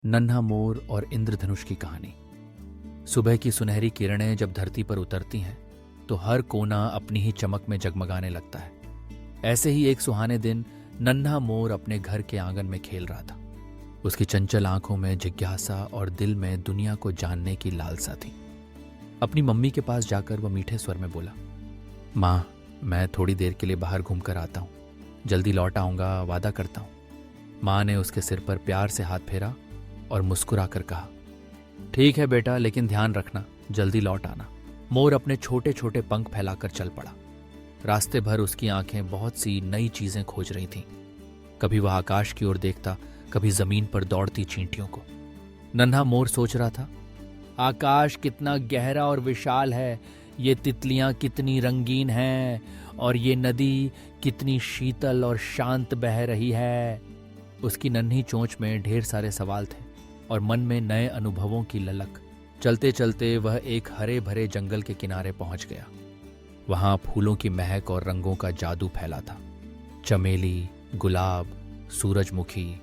नन्हा मोर और इंद्रधनुष की कहानी। सुबह की सुनहरी किरणें जब धरती पर उतरती हैं तो हर कोना अपनी ही चमक में जगमगाने लगता है। ऐसे ही एक सुहाने दिन नन्हा मोर अपने घर के आंगन में खेल रहा था। उसकी चंचल आंखों में जिज्ञासा और दिल में दुनिया को जानने की लालसा थी। अपनी मम्मी के पास जाकर वह मीठे स्वर में बोला, माँ, मैं थोड़ी देर के लिए बाहर घूम कर आता हूँ, जल्दी लौट आऊँगा, वादा करता हूँ। माँ ने उसके सिर पर प्यार से हाथ फेरा और मुस्कुरा कर कहा, ठीक है बेटा, लेकिन ध्यान रखना, जल्दी लौट आना। मोर अपने छोटे छोटे पंख फैलाकर चल पड़ा। रास्ते भर उसकी आंखें बहुत सी नई चीजें खोज रही थीं। कभी वह आकाश की ओर देखता, कभी जमीन पर दौड़ती चींटियों को। नन्हा मोर सोच रहा था, आकाश कितना गहरा और विशाल है, ये तितलियां कितनी रंगीन हैं और ये नदी कितनी शीतल और शांत बह रही है। उसकी नन्ही चोंच में ढेर सारे सवाल थे और मन में नए अनुभवों की ललक। चलते चलते वह एक हरे भरे जंगल के किनारे पहुंच गया। वहां फूलों की महक और रंगों का जादू फैला था। चमेली, गुलाब, सूरजमुखी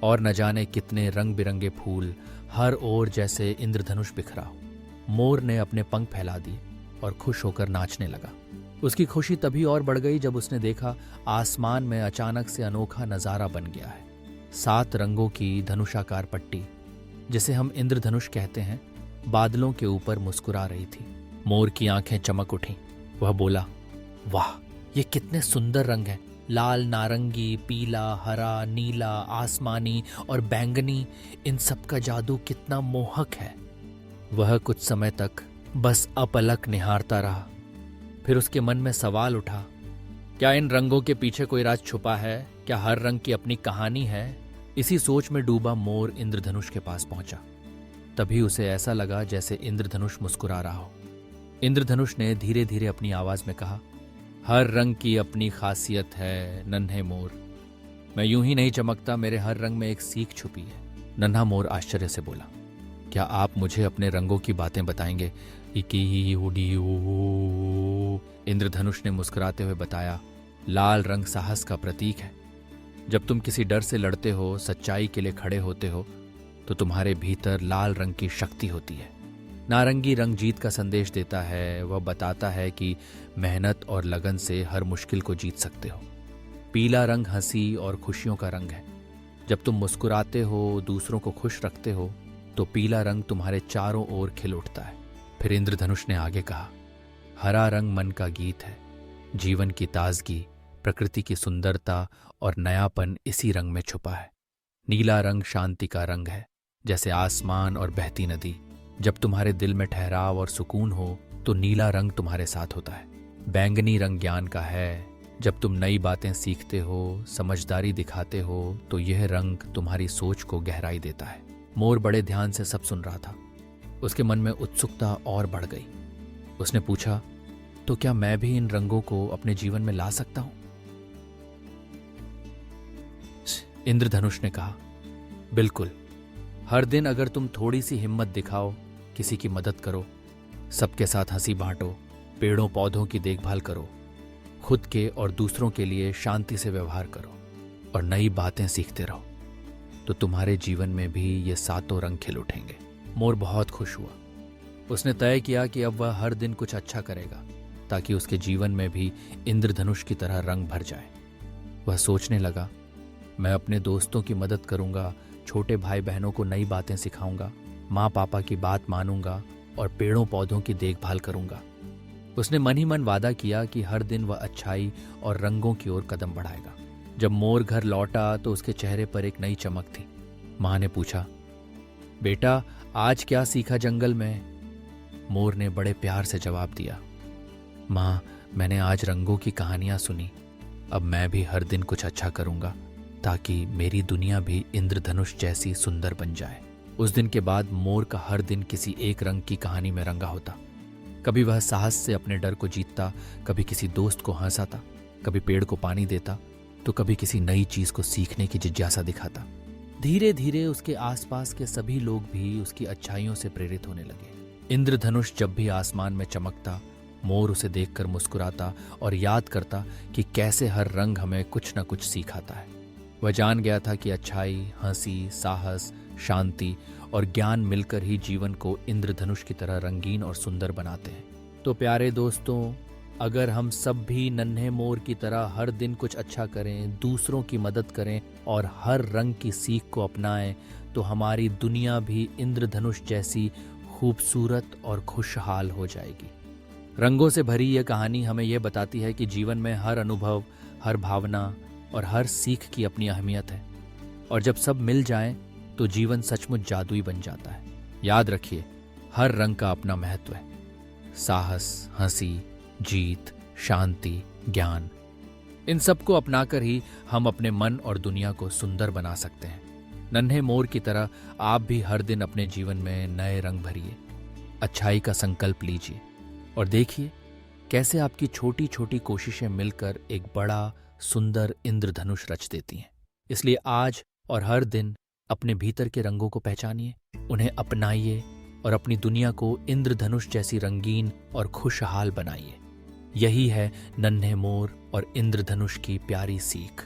और न जाने कितने रंग बिरंगे फूल हर ओर जैसे इंद्रधनुष बिखरा हो। मोर ने अपने पंख फैला दिए और खुश होकर नाचने लगा। उसकी खुशी तभी और बढ़ गई जब उसने देखा आसमान में अचानक से अनोखा नजारा बन गया है। 7 रंगों की धनुषाकार पट्टी, जिसे हम इंद्रधनुष कहते हैं, बादलों के ऊपर मुस्कुरा रही थी। मोर की आंखें चमक उठीं। वह बोला, वाह, ये कितने सुंदर रंग हैं, लाल, नारंगी, पीला, हरा, नीला, आसमानी और बैंगनी, इन सब का जादू कितना मोहक है। वह कुछ समय तक बस अपलक निहारता रहा। फिर उसके मन में सवाल उठा, क्या इन रंगों के पीछे कोई राज छुपा है? क्या हर रंग की अपनी कहानी है? इसी सोच में डूबा मोर इंद्रधनुष के पास पहुंचा। तभी उसे ऐसा लगा जैसे इंद्रधनुष मुस्कुरा रहा हो। इंद्रधनुष ने धीरे धीरे अपनी आवाज में कहा, हर रंग की अपनी खासियत है नन्हे मोर। मैं यूं ही नहीं चमकता, मेरे हर रंग में एक सीख छुपी है। नन्हा मोर आश्चर्य से बोला, क्या आप मुझे अपने रंगों की बातें बताएंगे? इकी उडी ऊ। इंद्रधनुष ने मुस्कुराते हुए बताया, लाल रंग साहस का प्रतीक है। जब तुम किसी डर से लड़ते हो, सच्चाई के लिए खड़े होते हो, तो तुम्हारे भीतर लाल रंग की शक्ति होती है। नारंगी रंग जीत का संदेश देता है, वह बताता है कि मेहनत और लगन से हर मुश्किल को जीत सकते हो। पीला रंग हंसी और खुशियों का रंग है। जब तुम मुस्कुराते हो, दूसरों को खुश रखते हो, तो पीला रंग तुम्हारे चारों ओर खिल उठता है। फिर इंद्रधनुष ने आगे कहा, हरा रंग मन का गीत है, जीवन की ताजगी, प्रकृति की सुंदरता और नयापन इसी रंग में छुपा है। नीला रंग शांति का रंग है, जैसे आसमान और बहती नदी। जब तुम्हारे दिल में ठहराव और सुकून हो तो नीला रंग तुम्हारे साथ होता है। बैंगनी रंग ज्ञान का है। जब तुम नई बातें सीखते हो, समझदारी दिखाते हो, तो यह रंग तुम्हारी सोच को गहराई देता है। मोर बड़े ध्यान से सब सुन रहा था। उसके मन में उत्सुकता और बढ़ गई। उसने पूछा, तो क्या मैं भी इन रंगों को अपने जीवन में ला सकता हूं? इंद्रधनुष ने कहा, बिल्कुल। हर दिन अगर तुम थोड़ी सी हिम्मत दिखाओ, किसी की मदद करो, सबके साथ हंसी बांटो, पेड़ों पौधों की देखभाल करो, खुद के और दूसरों के लिए शांति से व्यवहार करो और नई बातें सीखते रहो, तो तुम्हारे जीवन में भी ये 7 रंग खिल उठेंगे। मोर बहुत खुश हुआ। उसने तय किया कि अब वह हर दिन कुछ अच्छा करेगा, ताकि उसके जीवन में भी इंद्रधनुष की तरह रंग भर जाए। वह सोचने लगा, मैं अपने दोस्तों की मदद करूंगा, छोटे भाई बहनों को नई बातें सिखाऊंगा, माँ पापा की बात मानूंगा और पेड़ों पौधों की देखभाल करूंगा। उसने मन ही मन वादा किया कि हर दिन वह अच्छाई और रंगों की ओर कदम बढ़ाएगा। जब मोर घर लौटा तो उसके चेहरे पर एक नई चमक थी। माँ ने पूछा, बेटा, आज क्या सीखा जंगल में? मोर ने बड़े प्यार से जवाब दिया, माँ, मैंने आज रंगों की कहानियां सुनी। अब मैं भी हर दिन कुछ अच्छा करूंगा, ताकि मेरी दुनिया भी इंद्रधनुष जैसी सुंदर बन जाए। उस दिन के बाद मोर का हर दिन किसी एक रंग की कहानी में रंगा होता। कभी वह साहस से अपने डर को जीतता, कभी किसी दोस्त को हंसाता, कभी पेड़ को पानी देता, तो कभी किसी नई चीज को सीखने की जिज्ञासा दिखाता। धीरे धीरे उसके आसपास के सभी लोग भी उसकी अच्छाइयों से प्रेरित होने लगे। इंद्रधनुष जब भी आसमान में चमकता, मोर उसे देखकर मुस्कुराता और याद करता कि कैसे हर रंग हमें कुछ न कुछ सिखाता है। वह जान गया था कि अच्छाई, हंसी, साहस, शांति और ज्ञान मिलकर ही जीवन को इंद्रधनुष की तरह रंगीन और सुंदर बनाते हैं। तो प्यारे दोस्तों, अगर हम सब भी नन्हे मोर की तरह हर दिन कुछ अच्छा करें, दूसरों की मदद करें और हर रंग की सीख को अपनाएं, तो हमारी दुनिया भी इंद्रधनुष जैसी खूबसूरत और खुशहाल हो जाएगी। रंगों से भरी यह कहानी हमें यह बताती है कि जीवन में हर अनुभव, हर भावना और हर सीख की अपनी अहमियत है, और जब सब मिल जाएं तो जीवन सचमुच जादुई बन जाता है। याद रखिए, हर रंग का अपना महत्व है। साहस, हंसी, जीत, शांति, ज्ञान, इन सबको अपनाकर ही हम अपने मन और दुनिया को सुंदर बना सकते हैं। नन्हे मोर की तरह आप भी हर दिन अपने जीवन में नए रंग भरिए, अच्छाई का संकल्प लीजिए और देखिए कैसे आपकी छोटी छोटी कोशिशें मिलकर एक बड़ा सुंदर इंद्रधनुष रच देती हैं। इसलिए आज और हर दिन अपने भीतर के रंगों को पहचानिए, उन्हें अपनाइए और अपनी दुनिया को इंद्रधनुष जैसी रंगीन और खुशहाल बनाइए। यही है नन्हे मोर और इंद्रधनुष की प्यारी सीख।